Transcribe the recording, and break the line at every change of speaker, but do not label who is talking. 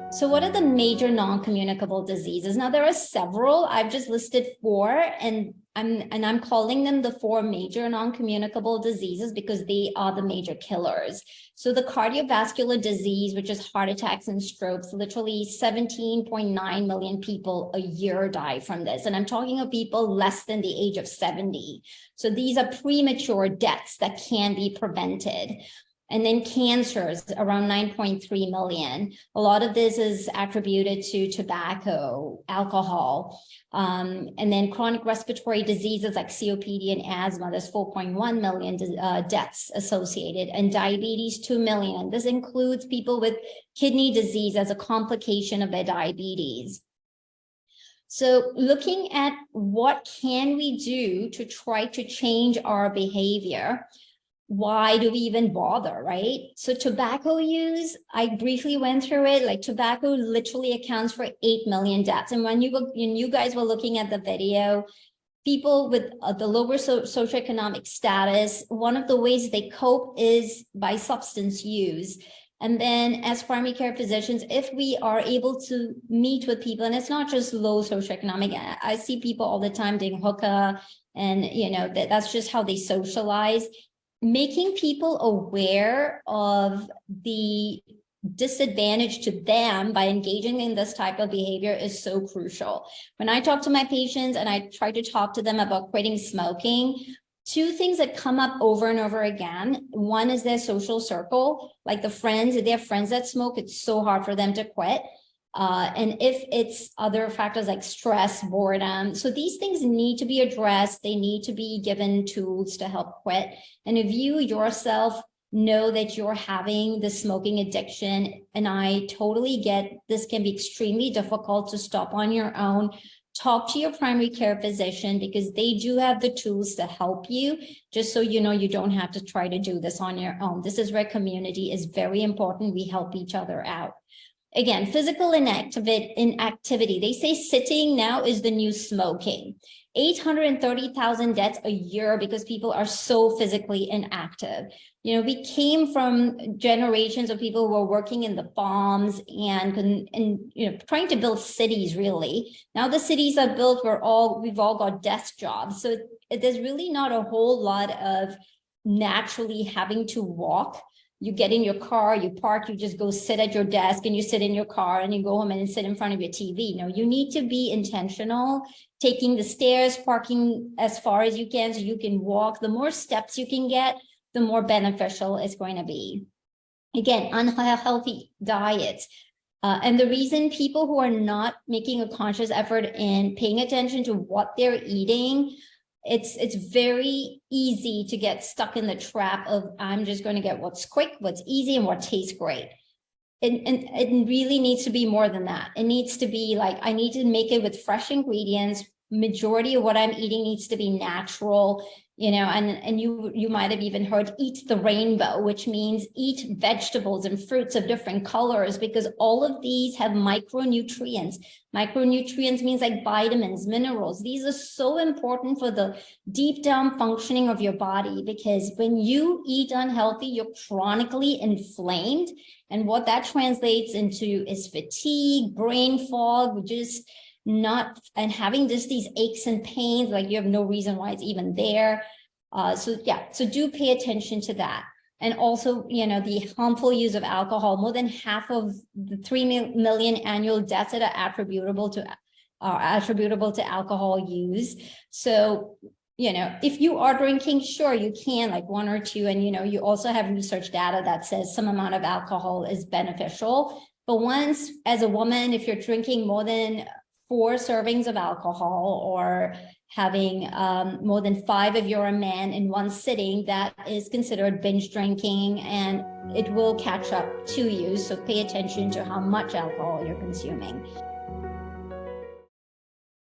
So what are the major non-communicable diseases? Now there are several. I've just listed four, and I'm calling them the four major non-communicable diseases because they are the major killers. So the cardiovascular disease, which is heart attacks and strokes, literally 17.9 million people a year die from this. And I'm talking of people less than the age of 70. So these are premature deaths that can be prevented. And then cancers, around 9.3 million. A lot of this is attributed to tobacco, alcohol, and then chronic respiratory diseases like COPD and asthma. There's 4.1 million deaths associated, and diabetes, 2 million. This includes people with kidney disease as a complication of their diabetes. So looking at what can we do to try to change our behavior, why do we even bother, right? So tobacco use, I briefly went through it. Like tobacco literally accounts for 8 million deaths. And when you guys were looking at the video, people with the lower socioeconomic status, one of the ways they cope is by substance use. And then as primary care physicians, if we are able to meet with people, and it's not just low socioeconomic, I see people all the time doing hookah, and that's just how they socialize. Making people aware of the disadvantage to them by engaging in this type of behavior is so crucial. When I talk to my patients and I try to talk to them about quitting smoking, two things that come up over and over again. One is their social circle, like they have friends that smoke, it's so hard for them to quit. And if it's other factors like stress, boredom, so these things need to be addressed. They need to be given tools to help quit. And if you yourself know that you're having the smoking addiction, and I totally get this can be extremely difficult to stop on your own, talk to your primary care physician because they do have the tools to help you, just so you know you don't have to try to do this on your own. This is where community is very important. We help each other out. Again, physical inactivity. They say sitting now is the new smoking. 830,000 deaths a year because people are so physically inactive. We came from generations of people who were working in the farms and trying to build cities, really. Now the cities are built, we've all got desk jobs. So there's really not a whole lot of naturally having to walk. You get in your car, you park, you just go sit at your desk, and you sit in your car, and you go home and sit in front of your TV. No, you need to be intentional, taking the stairs, parking as far as you can so you can walk. The more steps you can get, the more beneficial it's going to be. Again, unhealthy diets. And the reason people who are not making a conscious effort in paying attention to what they're eating, it's very easy to get stuck in the trap of I'm just going to get what's quick, what's easy, and what tastes great. And it really needs to be more than that. It needs to be like, I need to make it with fresh ingredients. Majority of what I'm eating needs to be natural, and you might have even heard eat the rainbow, which means eat vegetables and fruits of different colors, because all of these have micronutrients. Micronutrients means like vitamins, minerals. These are so important for the deep down functioning of your body, because when you eat unhealthy, you're chronically inflamed. And what that translates into is fatigue, brain fog, and having just these aches and pains, like you have no reason why it's even there. So do pay attention to that. And also, the harmful use of alcohol. More than half of the 3 million annual deaths that are attributable to alcohol use. So, if you are drinking, sure, you can, like 1 or 2. And, you also have research data that says some amount of alcohol is beneficial. But once, as a woman, if you're drinking more than 4 servings of alcohol, or having more than 5 if you're a man in one sitting, that is considered binge drinking, and it will catch up to you. So pay attention to how much alcohol you're consuming.